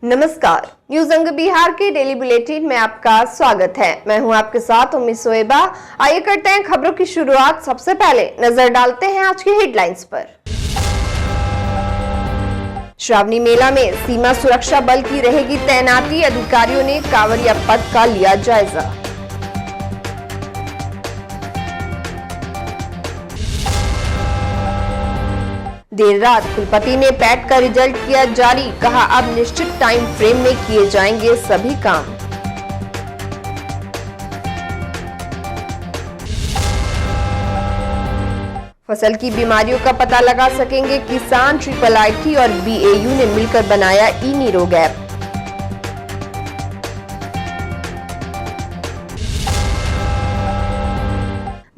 नमस्कार, न्यूज अंग बिहार के डेली बुलेटिन में आपका स्वागत है। मैं हूं आपके साथ उम्मीद सोएबा। आइए करते हैं खबरों की शुरुआत। सबसे पहले नजर डालते हैं आज की हेडलाइंस पर। श्रावणी मेला में सीमा सुरक्षा बल की रहेगी तैनाती, अधिकारियों ने कांवरिया पथ का लिया जायजा। देर रात कुलपति ने पैट का रिजल्ट किया जारी, कहा अब निश्चित टाइम फ्रेम में किए जाएंगे सभी काम। फसल की बीमारियों का पता लगा सकेंगे किसान, IIIT और BAU ने मिलकर बनाया ई-नीरोग ऐप।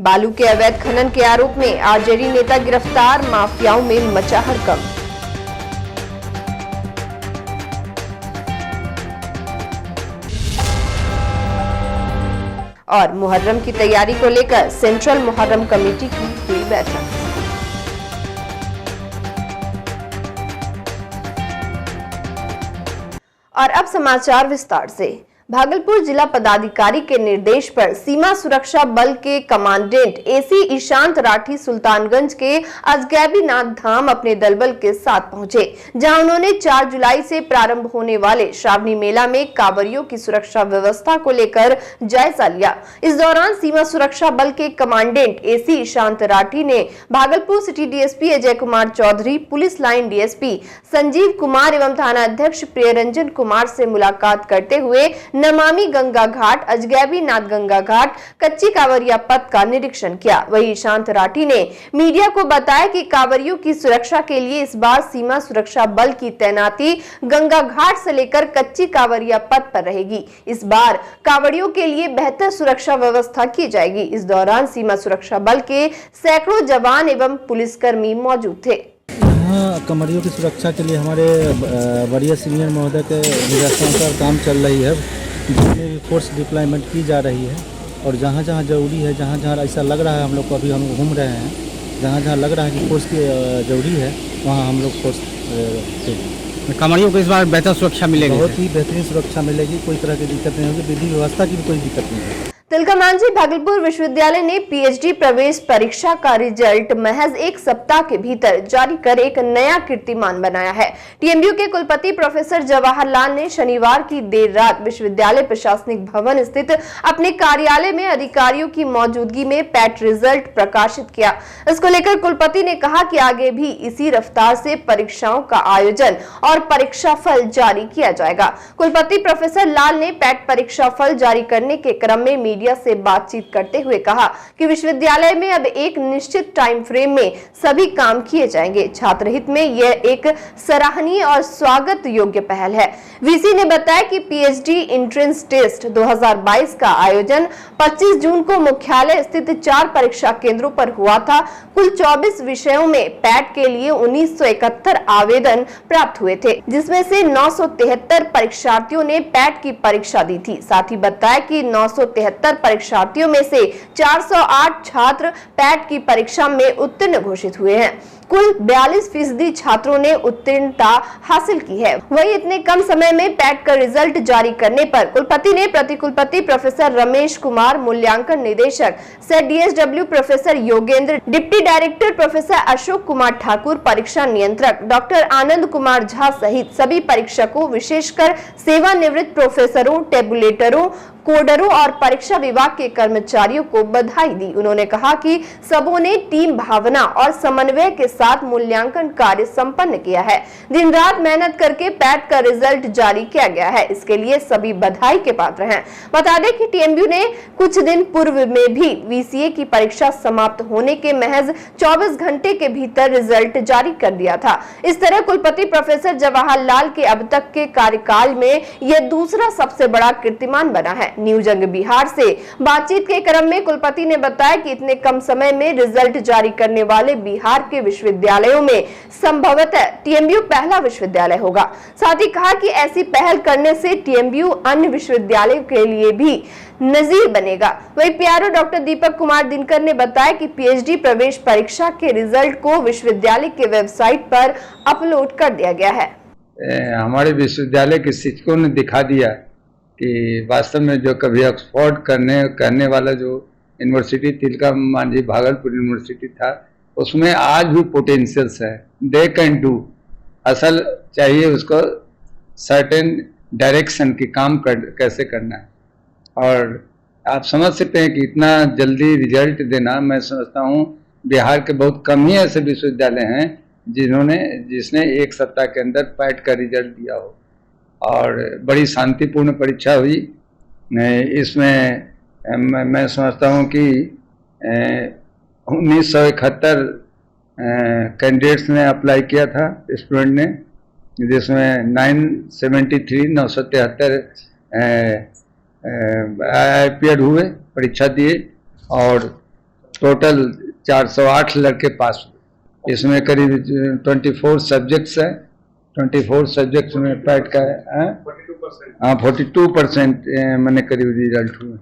बालू के अवैध खनन के आरोप में आरजेडी नेता गिरफ्तार, माफियाओं में मचा हड़कंप। और मुहर्रम की तैयारी को लेकर सेंट्रल मुहर्रम कमेटी की हुई बैठक। और अब समाचार विस्तार से। भागलपुर जिला पदाधिकारी के निर्देश पर सीमा सुरक्षा बल के कमांडेंट AC ईशांत राठी सुल्तानगंज के अजगैबीनाथ धाम अपने दलबल के साथ पहुंचे, जहां उन्होंने 4 जुलाई से प्रारंभ होने वाले श्रावणी मेला में कांवरियों की सुरक्षा व्यवस्था को लेकर जायजा लिया। इस दौरान सीमा सुरक्षा बल के कमांडेंट AC ईशांत राठी ने Bhagalpur city DSP Ajay Kumar Chaudhary, police line DSP Sanjeev Kumar एवं थाना अध्यक्ष प्रियरंजन कुमार से मुलाकात करते हुए नमामि गंगा घाट, अजगैबीनाथ गंगा घाट, कच्ची कांवरिया पथ का निरीक्षण किया। वहीं ईशांत राठी ने मीडिया को बताया कि कांवरियों की सुरक्षा के लिए इस बार सीमा सुरक्षा बल की तैनाती गंगा घाट से लेकर कच्ची कांवरिया पथ पर रहेगी। इस बार कांवरियों के लिए बेहतर सुरक्षा व्यवस्था की जाएगी। इस दौरान सीमा सुरक्षा बल के सैकड़ों जवान एवं पुलिसकर्मी मौजूद थे। कांवरियों की सुरक्षा के लिए हमारे वरीय सीनियर महोदय के निर्देशन पर काम चल रही है, जिसमें भी फोर्स डिप्लॉयमेंट की जा रही है और जहाँ जहाँ जरूरी है, जहाँ जहाँ ऐसा लग रहा है, हम लोग को अभी हम घूम रहे हैं, जहाँ जहाँ लग रहा है कि फोर्स की जरूरी है वहाँ हम लोग फोर्स। कांवरियों को इस बार बेहतर सुरक्षा मिलेगी, बहुत ही बेहतरीन सुरक्षा मिलेगी, कोई तरह की दिक्कत नहीं होगी, विधि व्यवस्था की भी कोई दिक्कत नहीं है। तिलकमांझी भागलपुर विश्वविद्यालय ने PhD प्रवेश परीक्षा का रिजल्ट महज 1 सप्ताह के भीतर जारी कर एक नया कीर्तिमान बनाया है। TMU के कुलपति प्रोफेसर जवाहरलाल ने शनिवार की देर रात विश्वविद्यालय प्रशासनिक भवन स्थित अपने कार्यालय में अधिकारियों की मौजूदगी में पैट रिजल्ट प्रकाशित किया। इसको लेकर कुलपति ने कहा कि आगे भी इसी रफ्तार से परीक्षाओं का आयोजन और परीक्षा फल जारी किया जाएगा। कुलपति प्रोफेसर लाल ने पैट परीक्षा फल जारी करने के क्रम में मीडिया से बातचीत करते हुए कहा कि विश्वविद्यालय में अब एक निश्चित टाइम फ्रेम में सभी काम किए जाएंगे। छात्र हित में यह एक सराहनीय और स्वागत योग्य पहल है। VC ने बताया कि PhD एंट्रेंस टेस्ट 2022 का आयोजन 25 जून को मुख्यालय स्थित 4 परीक्षा केंद्रों पर हुआ था। कुल 24 विषयों में पैट के लिए 1971 आवेदन प्राप्त हुए थे, जिसमें से 973 परीक्षार्थियों ने पैट की परीक्षा दी थी। साथ ही बताया कि 973 परीक्षार्थियों में से 408 छात्र पैट की परीक्षा में उत्तीर्ण घोषित हुए हैं। कुल 42% छात्रों ने उत्तीर्णता हासिल की है। वहीं इतने कम समय में पैट का रिजल्ट जारी करने पर कुलपति ने प्रतिकुलपति प्रोफेसर रमेश कुमार, मूल्यांकन निदेशक sir DSW professor Yogendra, deputy director professor Ashok Kumar Thakur, परीक्षा नियंत्रक डॉक्टर आनंद कुमार झा सहित सभी परीक्षकों, विशेषकर सेवानिवृत्त प्रोफेसरों, टेबुलेटरों, कोडरों और परीक्षा विभाग के कर्मचारियों को बधाई दी। उन्होंने कहा कि सबों ने टीम भावना और समन्वय के साथ मूल्यांकन कार्य संपन्न किया है। दिन रात मेहनत करके पैट का रिजल्ट जारी किया गया है, इसके लिए सभी बधाई के पात्र हैं। बता दें कि TMU ने कुछ दिन पूर्व में भी VCA की परीक्षा समाप्त होने के महज 24 घंटे के भीतर रिजल्ट जारी कर दिया था। इस तरह कुलपति प्रोफेसर जवाहरलाल के अब तक के कार्यकाल में यह दूसरा सबसे बड़ा कीर्तिमान बना है। न्यूज अंग बिहार से बातचीत के क्रम में कुलपति ने बताया कि इतने कम समय में रिजल्ट जारी करने वाले बिहार के विश्वविद्यालयों में संभवतः TMU पहला विश्वविद्यालय होगा। साथ ही कहा कि ऐसी पहल करने से TMU अन्य विश्वविद्यालयों के लिए भी नजीर बनेगा। वही PRO डॉक्टर दीपक कुमार दिनकर ने बताया कि PhD प्रवेश परीक्षा के रिजल्ट को विश्वविद्यालय के वेबसाइट पर अपलोड कर दिया गया है। हमारे विश्वविद्यालय के शिक्षकों ने दिखा दिया कि वास्तव में जो कभी ऑक्सफोर्ड करने वाला जो यूनिवर्सिटी तिलका मांझी भागलपुर यूनिवर्सिटी था, उसमें आज भी पोटेंशियल्स है। दे कैन डू, असल चाहिए उसको सर्टेन डायरेक्शन की काम कैसे करना है। और आप समझ सकते हैं कि इतना जल्दी रिजल्ट देना, मैं समझता हूँ बिहार के बहुत कम ही ऐसे विश्वविद्यालय हैं जिसने एक सप्ताह के अंदर पैट का रिजल्ट दिया हो। और बड़ी शांतिपूर्ण परीक्षा हुई। इसमें मैं समझता हूँ कि 1971 कैंडिडेट्स ने अप्लाई किया था, स्टूडेंट ने, जिसमें 973 पीरियड हुए, परीक्षा दिए और टोटल 408 लड़के पास हुए। इसमें करीब 24 सब्जेक्ट्स हैं। 24 सब्जेक्ट्स में पैट का 42% मैंने करीब रिजल्ट हुए।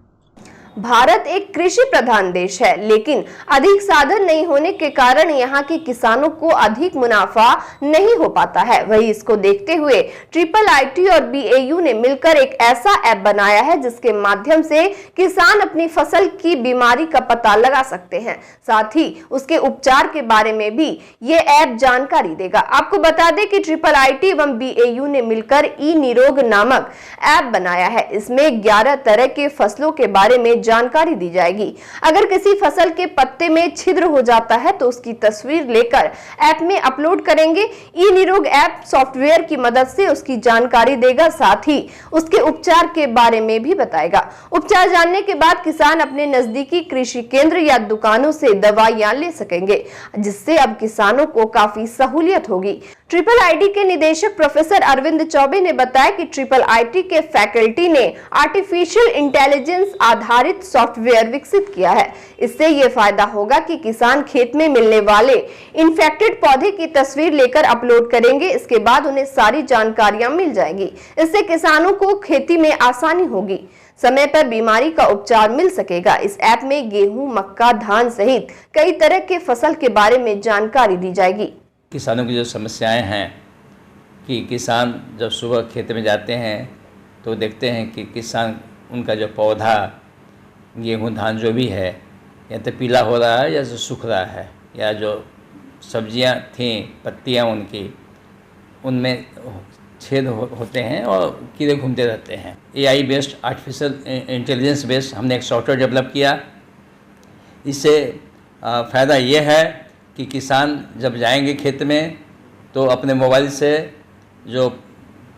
भारत एक कृषि प्रधान देश है, लेकिन अधिक साधन नहीं होने के कारण यहाँ के किसानों को अधिक मुनाफा नहीं हो पाता है। वही इसको देखते हुए IIIT और BAU ने मिलकर एक ऐसा ऐप बनाया है जिसके माध्यम से किसान अपनी फसल की बीमारी का पता लगा सकते हैं, साथ ही उसके उपचार के बारे में भी ये ऐप जानकारी देगा। आपको बता दें कि IIIT एवं BAU ने मिलकर ई-निरोग नामक ऐप बनाया है। इसमें 11 तरह के फसलों के बारे में जानकारी दी जाएगी। अगर किसी फसल के पत्ते में छिद्र हो जाता है तो उसकी तस्वीर लेकर ऐप में अपलोड करेंगे। ई-निरोग ऐप सॉफ्टवेयर की मदद से उसकी जानकारी देगा, साथ ही उसके उपचार के बारे में भी बताएगा। उपचार जानने के बाद किसान अपने नजदीकी कृषि केंद्र या दुकानों से दवाइयां ले सकेंगे, जिससे अब किसानों को काफी सहूलियत होगी। IIIT के निदेशक प्रोफेसर अरविंद चौबे ने बताया कि IIIT के फैकल्टी ने आर्टिफिशियल इंटेलिजेंस आधारित सॉफ्टवेयर विकसित किया है। इससे ये फायदा होगा कि किसान खेत में मिलने वाले इन्फेक्टेड पौधे की तस्वीर लेकर अपलोड करेंगे। इसके बाद उन्हें सारी जानकारियां मिल जाएगी। इससे किसानों को खेती में आसानी होगी, समय पर बीमारी का उपचार मिल सकेगा। इस ऐप में गेहूं, मक्का, धान सहित कई तरह के फसल के बारे में जानकारी दी जाएगी। किसानों की जो समस्याएं हैं कि किसान जब सुबह खेत में जाते हैं तो देखते हैं कि किसान उनका जो पौधा गेहूं, धान जो भी है, या तो पीला हो रहा है या जो सूख रहा है, या जो सब्जियां थीं, पत्तियां उनकी, उनमें छेद होते हैं और कीड़े घूमते रहते हैं। AI based, artificial intelligence based हमने एक सॉफ्टवेयर डेवलप किया। इससे फ़ायदा ये है कि किसान जब जाएंगे खेत में तो अपने मोबाइल से जो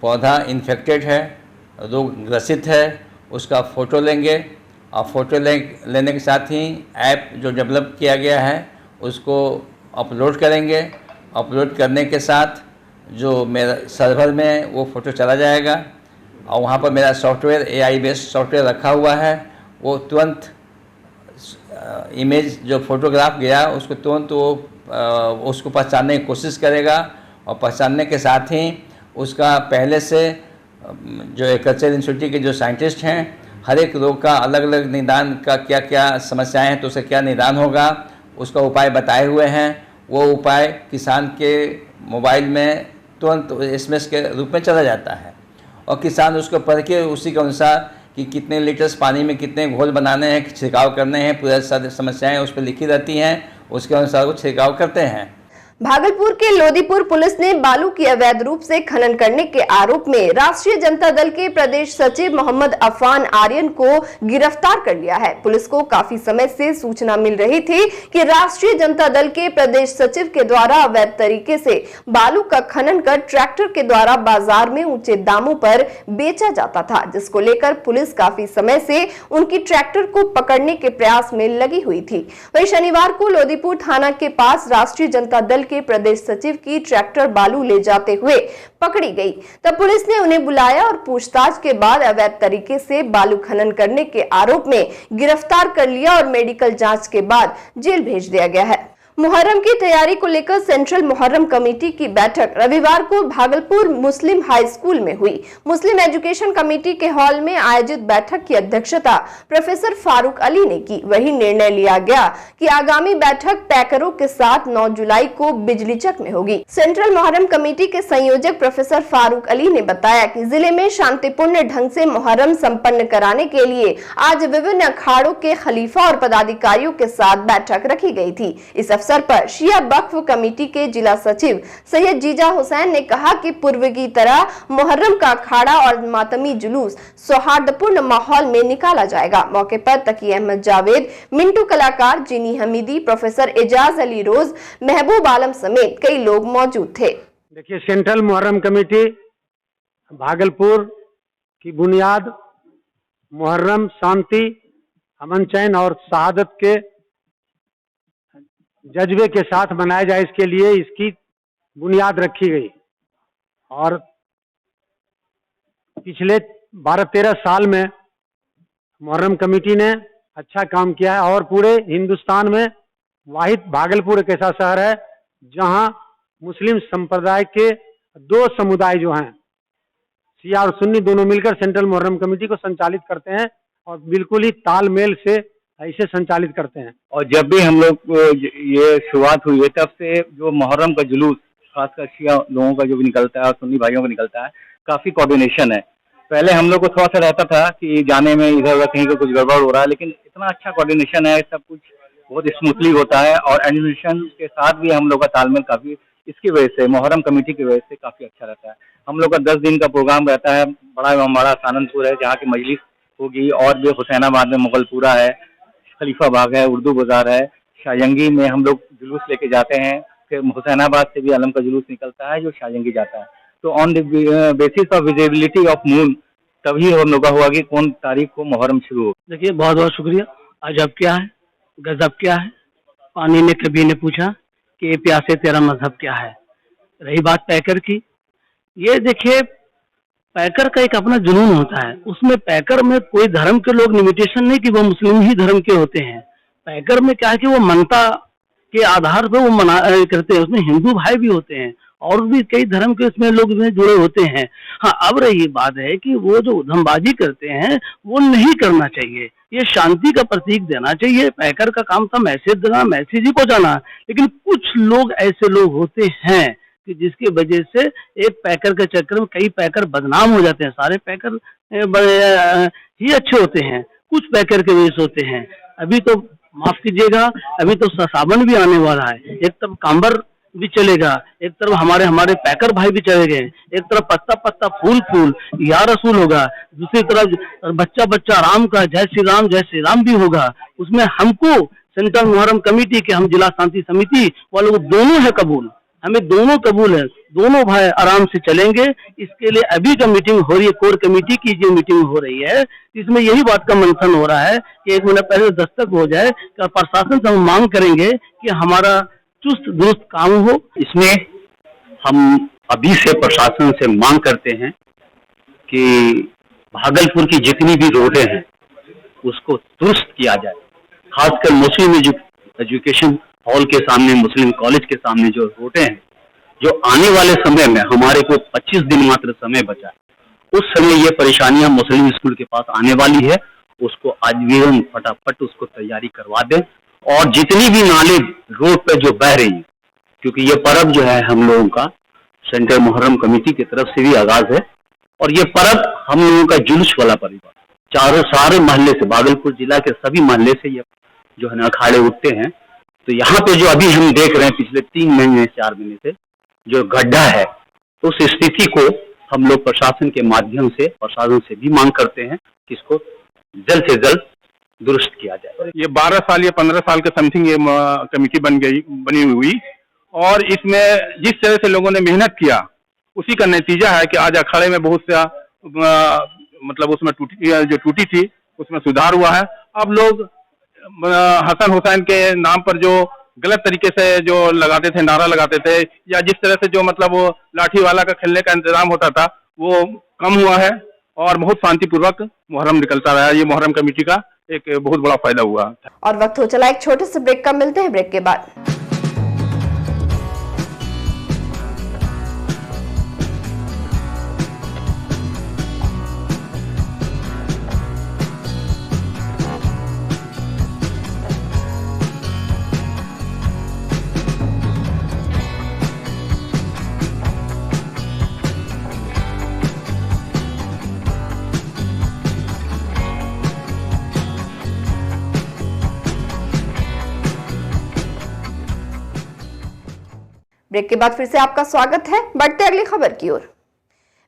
पौधा इन्फेक्टेड है, रोग ग्रसित है, उसका फ़ोटो लेंगे और फ़ोटो लेने के साथ ही ऐप जो डेवलप किया गया है उसको अपलोड करेंगे। अपलोड करने के साथ जो मेरा सर्वर में वो फ़ोटो चला जाएगा और वहाँ पर मेरा सॉफ्टवेयर AI बेस्ड सॉफ्टवेयर रखा हुआ है। वो तुरंत इमेज जो फोटोग्राफ गया उसको तुरंत वो उसको पहचानने की कोशिश करेगा और पहचानने के साथ ही उसका पहले से जो एग्रीकल्चर इंस्टीट्यूट के जो साइंटिस्ट हैं, हर एक रोग का अलग अलग निदान का क्या क्या समस्याएं हैं तो उसका क्या निदान होगा उसका उपाय बताए हुए हैं। वो उपाय किसान के मोबाइल में तुरंत SMS के रूप में चला जाता है और किसान उसको पढ़ के उसी के अनुसार कि कितने लीटर्स पानी में कितने घोल बनाने हैं, छिड़काव करने हैं, पूरा सारी समस्याएं उस पर लिखी रहती हैं, उसके अनुसार वो छिड़काव करते हैं। भागलपुर के लोदीपुर पुलिस ने बालू की अवैध रूप से खनन करने के आरोप में राष्ट्रीय जनता दल के प्रदेश सचिव मोहम्मद अफान आर्यन को गिरफ्तार कर लिया है। पुलिस को काफी समय से सूचना मिल रही थी कि राष्ट्रीय जनता दल के प्रदेश सचिव के द्वारा अवैध तरीके से बालू का खनन कर ट्रैक्टर के द्वारा बाजार में ऊंचे दामों पर बेचा जाता था, जिसको लेकर पुलिस काफी समय से उनकी ट्रैक्टर को पकड़ने के प्रयास में लगी हुई थी। वही शनिवार को लोदीपुर थाना के पास राष्ट्रीय जनता दल के प्रदेश सचिव की ट्रैक्टर बालू ले जाते हुए पकड़ी गई। तब पुलिस ने उन्हें बुलाया और पूछताछ के बाद अवैध तरीके से बालू खनन करने के आरोप में गिरफ्तार कर लिया और मेडिकल जांच के बाद जेल भेज दिया गया है। मुहर्रम की तैयारी को लेकर सेंट्रल मुहर्रम कमेटी की बैठक रविवार को भागलपुर मुस्लिम हाई स्कूल में हुई। मुस्लिम एजुकेशन कमेटी के हॉल में आयोजित बैठक की अध्यक्षता प्रोफेसर फारूक अली ने की। वही निर्णय लिया गया कि आगामी बैठक पैकरों के साथ 9 जुलाई को बिजलीचक में होगी। सेंट्रल मुहर्रम कमेटी के संयोजक प्रोफेसर फारूक अली ने बताया कि जिले में शांतिपूर्ण ढंग से मुहर्रम संपन्न कराने के लिए आज विभिन्न अखाड़ों के खलीफा और पदाधिकारियों के साथ बैठक रखी गई थी। इस अवसर पर शिया वक्फ कमेटी के जिला सचिव सैयद जीजा हुसैन ने कहा कि पूर्व की तरह मुहर्रम का अखाड़ा और मातमी जुलूस सौहार्दपूर्ण माहौल में निकाला जाएगा। मौके पर तकी अहमद जावेद, मिंटू कलाकार, जिनी हमीदी, प्रोफेसर एजाज अली रोज, महबूब आलम समेत कई लोग मौजूद थे। देखिए, सेंट्रल मुहर्रम कमेटी भागलपुर की बुनियाद मुहर्रम शांति, अमन चैन और शहादत के जज्बे के साथ मनाया जाए, इसके लिए इसकी बुनियाद रखी गई। और पिछले 12-13 साल में मुहर्रम कमेटी ने अच्छा काम किया है और पूरे हिंदुस्तान में वाहिद भागलपुर एक ऐसा शहर है जहां मुस्लिम संप्रदाय के 2 समुदाय जो हैं, शिया और सुन्नी, दोनों मिलकर सेंट्रल मुहर्रम कमेटी को संचालित करते हैं और बिल्कुल ही तालमेल से ऐसे संचालित करते हैं। और जब भी हम लोग ये शुरुआत हुई है तब से जो मुहर्रम का जुलूस खासकर शिया लोगों का जो भी निकलता है और सुन्नी भाइयों का निकलता है, काफ़ी कोऑर्डिनेशन है। पहले हम लोग को थोड़ा सा रहता था कि जाने में इधर उधर कहीं का कुछ गड़बड़ हो रहा है, लेकिन इतना अच्छा कोऑर्डिनेशन है, सब कुछ बहुत स्मूथली होता है और एडमिनिस्ट्रेशन के साथ भी हम लोग का तालमेल काफ़ी, इसकी वजह से मुहर्रम कमेटी की वजह से काफ़ी अच्छा रहता है। हम लोग का 10 दिन का प्रोग्राम रहता है। बड़ा इमामबाड़ा सानंदपुर है जहाँ की मजलिस होगी, और भी हुसैनाबाद में मुगलपुरा है, खलीफा बाग है, उर्दू बाजार है, शाहजंगी में हम लोग जुलूस लेके जाते हैं। फिर हुसैनाबाद से भी अलम का जुलूस निकलता है जो शाहजंगी जाता है। तो on the basis of visibility of moon तभी हम लोग का हुआ कि कौन तारीख को मुहर्रम शुरू हो। देखिए, बहुत बहुत शुक्रिया। अजब क्या है, गजब क्या है। पानी ने कभी ने पूछा कि प्यासे तेरा मजहब क्या है। रही बात पैकर की, ये देखिए, पैकर का एक अपना जुनून होता है। उसमें पैकर में कोई धर्म के लोग लिमिटेशन नहीं कि वो मुस्लिम ही धर्म के होते हैं। पैकर में क्या है कि वो मनता के आधार पर वो मना करते हैं। उसमें हिंदू भाई भी होते हैं और भी कई धर्म के इसमें लोग इसमें जुड़े होते हैं। हाँ, अब रही बात है कि वो जो उधमबाजी करते हैं वो नहीं करना चाहिए। ये शांति का प्रतीक देना चाहिए। पैकर का काम था मैसेज देना, मैसेज ही पहुंचाना। लेकिन कुछ लोग ऐसे लोग होते हैं कि जिसकी वजह से एक पैकर के चक्कर में कई पैकर बदनाम हो जाते हैं। सारे पैकर ही अच्छे होते हैं, कुछ पैकर के वेश होते हैं। अभी तो माफ कीजिएगा, अभी तो सावन भी आने वाला है। एक तरफ कांबर भी चलेगा, एक तरफ हमारे पैकर भाई भी चले गए, एक तरफ पत्ता पत्ता फूल फूल या रसूल होगा, दूसरी तरफ बच्चा बच्चा राम का जय श्री राम भी होगा। उसमें हमको सेंट्रल मुहर्रम कमेटी के, हम जिला शांति समिति वालों को दोनों है कबूल, हमें दोनों कबूल है। दोनों भाई आराम से चलेंगे। इसके लिए अभी जो मीटिंग हो रही है, कोर कमेटी की जो मीटिंग हो रही है, इसमें यही बात का मंथन हो रहा है कि 1 महीना पहले दस्तक हो जाए। प्रशासन से हम मांग करेंगे कि हमारा चुस्त दुरुस्त काम हो। इसमें हम अभी से प्रशासन से मांग करते हैं कि भागलपुर की जितनी भी रोडें हैं उसको दुरुस्त किया जाए। खासकर मुस्लिम एजुकेशन हॉल के सामने, मुस्लिम कॉलेज के सामने जो रोडें हैं, जो आने वाले समय में हमारे को 25 दिन मात्र समय बचा है, उस समय ये परेशानियां मुस्लिम स्कूल के पास आने वाली है। उसको आज भी हम फटाफट उसको तैयारी करवा दें। और जितनी भी नाले रोड पे जो बह रही है, क्योंकि ये पर्व जो है हम लोगों का सेंट्रल मुहर्रम कमेटी की तरफ से भी आगाज है और ये पर्व हम लोगों का जुलूस वाला पर्व, सारे मोहल्ले से, भागलपुर जिला के सभी मोहल्ले से ये जो है ना अखाड़े उठते हैं। तो यहाँ पे जो अभी हम देख रहे हैं पिछले 3 महीने 4 महीने से जो गड्ढा है, उस स्थिति को हम लोग प्रशासन के माध्यम से, प्रशासन से भी मांग करते हैं कि इसको जल्द से जल्द दुरुस्त किया जाए। ये 12 साल या 15 साल के समथिंग ये कमेटी बनी हुई, और इसमें जिस तरह से लोगों ने मेहनत किया उसी का नतीजा है कि आज अखाड़े में बहुत सा मतलब उसमें टूटी थी उसमें सुधार हुआ है। अब लोग हसन हुसैन के नाम पर जो गलत तरीके से जो लगाते थे, नारा लगाते थे, या जिस तरह से जो मतलब वो लाठी वाला का खेलने का इंतजाम होता था, वो कम हुआ है और बहुत शांतिपूर्वक मुहर्रम निकलता रहा। ये मुहर्रम कमेटी का एक बहुत बड़ा फायदा हुआ। और वक्त हो चला एक छोटे से ब्रेक का, मिलते हैं ब्रेक के बाद। ब्रेक के बाद फिर से आपका स्वागत है। बढ़ते अगली खबर की ओर।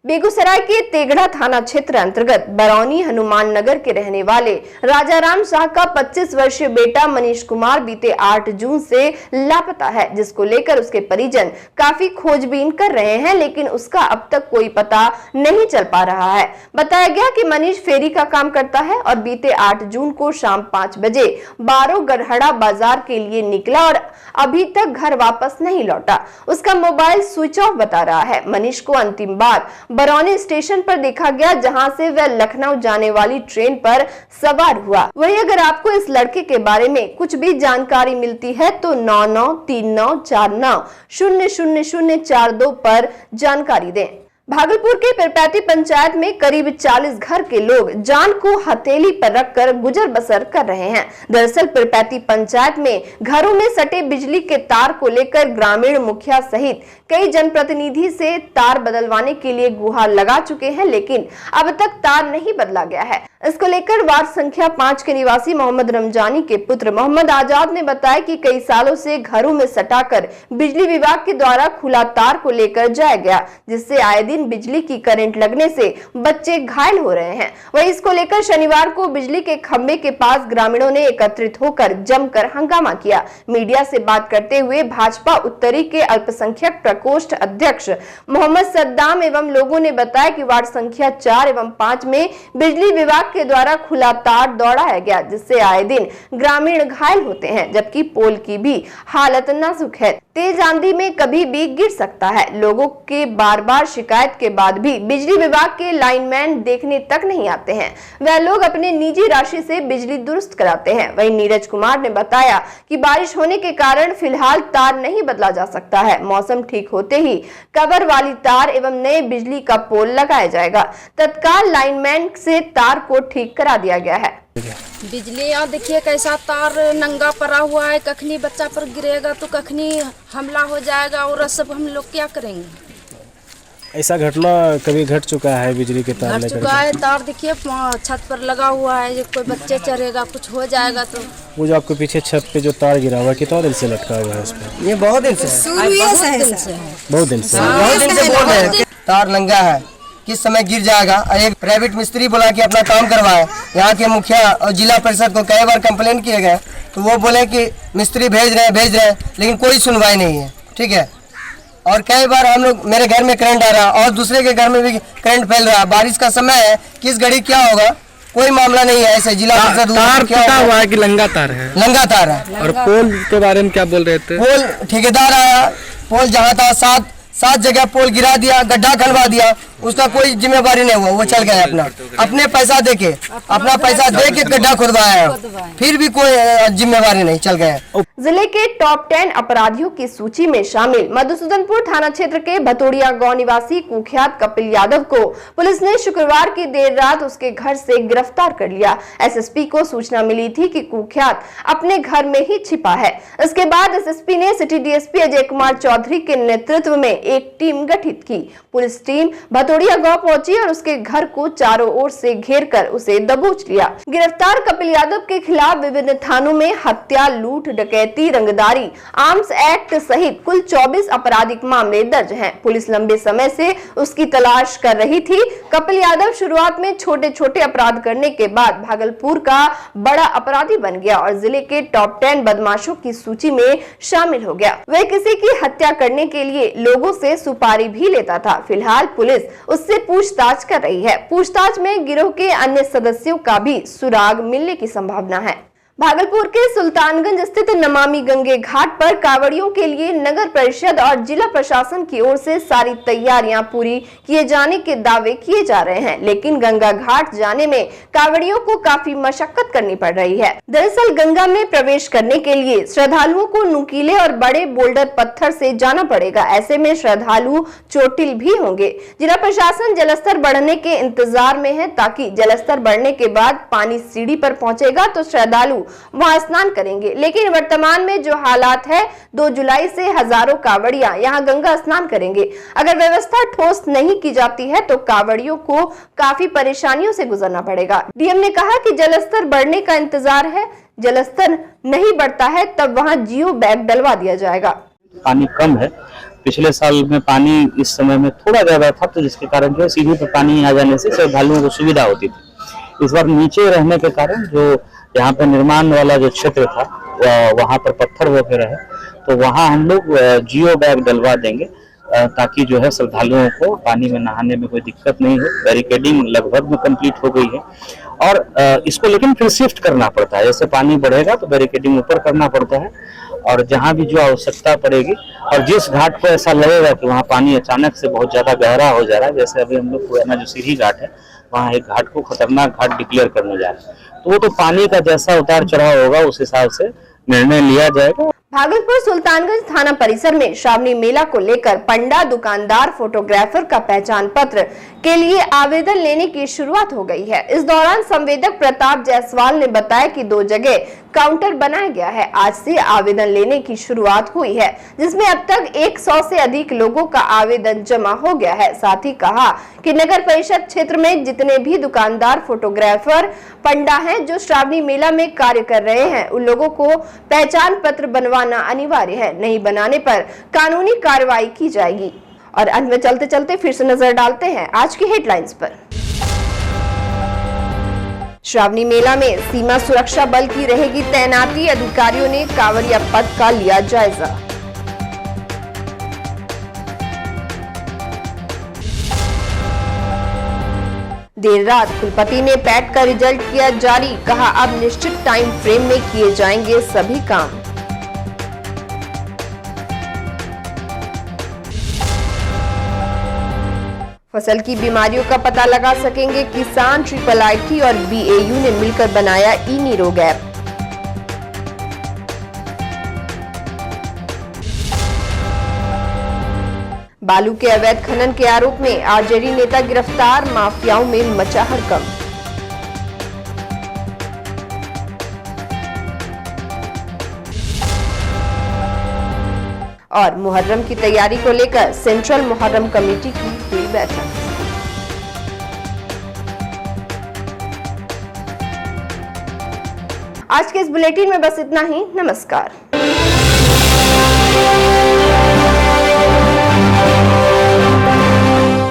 बेगूसराय के तेगड़ा थाना क्षेत्र अंतर्गत बरौनी हनुमान नगर के रहने वाले राजाराम शाह का 25 वर्षीय बेटा मनीष कुमार बीते 8 जून से लापता है, जिसको लेकर उसके परिजन काफी खोजबीन कर रहे हैं, लेकिन उसका अब तक कोई पता नहीं चल पा रहा है। बताया गया कि मनीष फेरी का काम करता है और बीते 8 जून को शाम 5 बजे बारो गढ़हड़ा बाजार के लिए निकला और अभी तक घर वापस नहीं लौटा। उसका मोबाइल स्विच ऑफ बता रहा है। मनीष को अंतिम बार बरौनी स्टेशन पर देखा गया, जहां से वह लखनऊ जाने वाली ट्रेन पर सवार हुआ। वहीं अगर आपको इस लड़के के बारे में कुछ भी जानकारी मिलती है तो 9939490042 पर जानकारी दें। भागलपुर के पिरपैती पंचायत में करीब 40 घर के लोग जान को हथेली पर रखकर गुजर बसर कर रहे हैं। दरअसल पिरपैती पंचायत में घरों में सटे बिजली के तार को लेकर ग्रामीण मुखिया सहित कई जनप्रतिनिधि से तार बदलवाने के लिए गुहार लगा चुके हैं, लेकिन अब तक तार नहीं बदला गया है। इसको लेकर वार्ड संख्या 5 के निवासी मोहम्मद रमजानी के पुत्र मोहम्मद आजाद ने बताया कि कई सालों से घरों में सटाकर बिजली विभाग के द्वारा खुला तार को लेकर जाया गया, जिससे आए दिन बिजली की करंट लगने से बच्चे घायल हो रहे हैं। वहीं इसको लेकर शनिवार को बिजली के खंभे के पास ग्रामीणों ने एकत्रित होकर जमकर हंगामा किया। मीडिया से बात करते हुए भाजपा उत्तरी के अल्पसंख्यक प्रकोष्ठ अध्यक्ष मोहम्मद सद्दाम एवं लोगों ने बताया कि वार्ड संख्या 4 एवं 5 में बिजली विभाग के द्वारा खुला तार दौड़ाया गया, जिससे आए दिन ग्रामीण घायल होते हैं, जबकि पोल की भी हालत नाजुक है। तेज आंधी में कभी भी गिर सकता है। लोगों के बार बार शिकायत के बाद भी बिजली विभाग के लाइनमैन देखने तक नहीं आते हैं। वह लोग अपने निजी राशि से बिजली दुरुस्त कराते हैं। वहीं नीरज कुमार ने बताया कि बारिश होने के कारण फिलहाल तार नहीं बदला जा सकता है। मौसम ठीक होते ही कवर वाली तार एवं नए बिजली का पोल लगाया जाएगा। तत्काल लाइनमैन से तार को ठीक करा दिया गया है। बिजली यहाँ देखिए कैसा तार नंगा पड़ा हुआ है, कखनी बच्चा पर गिरेगा तो कखनी हमला हो जाएगा और सब हम लोग क्या करेंगे। ऐसा घटना कभी घट चुका है बिजली के तार घट चुका है। तार देखिए छत पर लगा हुआ है, कोई बच्चे चढ़ेगा कुछ हो जाएगा तो। वो जो आपके पीछे छत पे जो तार गिरा हुआ है कितना दिन से लटका हुआ है उस पर? ये बहुत दिन से बहुत दिन से बोल रहे हैं तार नंगा है, किस समय गिर जाएगा। एक प्राइवेट मिस्त्री बुला के अपना काम करवाए। यहाँ के मुखिया और जिला परिषद को कई बार कंप्लेन किए गए तो वो बोले कि मिस्त्री भेज रहे हैं, लेकिन कोई सुनवाई नहीं है। ठीक है, और कई बार हम लोग मेरे घर में करंट आ रहा और दूसरे के घर में भी करंट फैल रहा। बारिश का समय है, किस घड़ी क्या होगा कोई मामला नहीं है। ऐसे जिला परिषद तार पता हुआ है कि नंगा तार है? नंगा तार है। और पोल के बारे में क्या बोल रहे थे? पोल ठेकेदार आया, पोल जहाँ था 7 जगह पोल गिरा दिया, गड्ढा खनवा दिया, उसका कोई जिम्मेवारी नहीं हुआ। वो चल गया अपने पैसा दे के गड्ढा खुदवाया, फिर भी कोई जिम्मेवारी नहीं, चल गया। जिले के टॉप 10 अपराधियों की सूची में शामिल मधुसूदनपुर थाना क्षेत्र के भतोड़िया गांव निवासी कुख्यात कपिल यादव को पुलिस ने शुक्रवार की देर रात उसके घर से गिरफ्तार कर लिया। एसएसपी को सूचना मिली थी कि कुख्यात अपने घर में ही छिपा है। इसके बाद एसएसपी ने सिटी डीएसपी अजय कुमार चौधरी के नेतृत्व में एक टीम गठित की। पुलिस टीम भतोड़िया गांव पहुंची और उसके घर को चारों ओर से घेरकर उसे दबोच लिया। गिरफ्तार कपिल यादव के खिलाफ विभिन्न थानों में हत्या, लूट, डकैती, रंगदारी, आर्म्स एक्ट सहित कुल 24 आपराधिक मामले दर्ज हैं। पुलिस लंबे समय से उसकी तलाश कर रही थी। कपिल यादव शुरुआत में छोटे छोटे अपराध करने के बाद भागलपुर का बड़ा अपराधी बन गया और जिले के टॉप 10 बदमाशों की सूची में शामिल हो गया। वह किसी की हत्या करने के लिए लोगों से सुपारी भी लेता था। फिलहाल पुलिस उससे पूछताछ कर रही है। पूछताछ में गिरोह के अन्य सदस्यों का भी सुराग मिलने की संभावना है। भागलपुर के सुल्तानगंज स्थित नमामि गंगे घाट पर कांवड़ियों के लिए नगर परिषद और जिला प्रशासन की ओर से सारी तैयारियां पूरी किए जाने के दावे किए जा रहे हैं, लेकिन गंगा घाट जाने में कांवड़ियों को काफी मशक्कत करनी पड़ रही है। दरअसल गंगा में प्रवेश करने के लिए श्रद्धालुओं को नुकीले और बड़े बोल्डर पत्थर से जाना पड़ेगा। ऐसे में श्रद्धालु चोटिल भी होंगे। जिला प्रशासन जलस्तर बढ़ने के इंतजार में है, ताकि जलस्तर बढ़ने के बाद पानी सीढ़ी पर पहुंचेगा तो श्रद्धालु वहां स्नान करेंगे। लेकिन वर्तमान में जो हालात है, 2 जुलाई से हजारों कांवड़ियां यहां गंगा स्नान करेंगे। अगर व्यवस्था ठोस नहीं की जाती है तो कांवड़ियों को काफी परेशानियों से गुजरना पड़ेगा। डीएम ने कहा कि जलस्तर बढ़ने का इंतजार है, जलस्तर नहीं बढ़ता है तब वहां जियो बैग डलवा दिया जाएगा। पानी कम है पिछले साल में पानी इस समय में थोड़ा ज़्यादा था, तो जिसके कारण जो है सीढ़ी पर पानी आ जाने से श्रद्धालुओं को सुविधा होती थी। इस बार नीचे रहने के कारण जो यहाँ पर निर्माण वाला जो क्षेत्र था वहाँ पर पत्थर वगैरह है, तो वहाँ हम लोग जियो बैग डलवा देंगे ताकि जो है श्रद्धालुओं को पानी में नहाने में कोई दिक्कत नहीं हो। बैरिकेडिंग लगभग में कंप्लीट हो गई है और इसको लेकिन फिर शिफ्ट करना पड़ता है। जैसे पानी बढ़ेगा तो बैरिकेडिंग ऊपर करना पड़ता है और जहाँ भी जो आवश्यकता पड़ेगी और जिस घाट को ऐसा लगेगा कि वहाँ पानी अचानक से बहुत ज़्यादा गहरा हो जा रहा है, जैसे अभी हम लोग पुराना जो सीढ़ी घाट है वहाँ एक घाट को खतरनाक घाट डिक्लेयर करने जा रहे हैं, तो वो तो पानी का जैसा उतार चढ़ाव होगा उस हिसाब से निर्णय लिया जाएगा। भागलपुर सुल्तानगंज थाना परिसर में श्रावणी मेला को लेकर पंडा, दुकानदार, फोटोग्राफर का पहचान पत्र के लिए आवेदन लेने की शुरुआत हो गई है। इस दौरान संवेदक प्रताप जायसवाल ने बताया कि 2 जगह काउंटर बनाया गया है। आज से आवेदन लेने की शुरुआत हुई है, जिसमें अब तक 100 से अधिक लोगों का आवेदन जमा हो गया है। साथ ही कहा कि नगर परिषद क्षेत्र में जितने भी दुकानदार, फोटोग्राफर, पंडा हैं जो श्रावणी मेला में कार्य कर रहे हैं, उन लोगों को पहचान पत्र बनवाना अनिवार्य है। नहीं बनाने पर कानूनी कार्रवाई की जाएगी। और अंत में चलते चलते फिर से नजर डालते हैं आज की हेडलाइंस पर। श्रावणी मेला में सीमा सुरक्षा बल की रहेगी तैनाती, अधिकारियों ने कांवरिया पथ का लिया जायजा। देर रात कुलपति ने पैट का रिजल्ट किया जारी, कहा अब निश्चित टाइम फ्रेम में किए जाएंगे सभी काम। फसल की बीमारियों का पता लगा सकेंगे किसान, IIIT और BAU ने मिलकर बनाया ई-नीरोग ऐप। बालू के अवैध खनन के आरोप में आरजेडी नेता गिरफ्तार, माफियाओं में मचा हड़कंप। और मुहर्रम की तैयारी को लेकर सेंट्रल मुहर्रम कमेटी की हुई बैठक। आज के इस बुलेटिन में बस इतना ही। नमस्कार।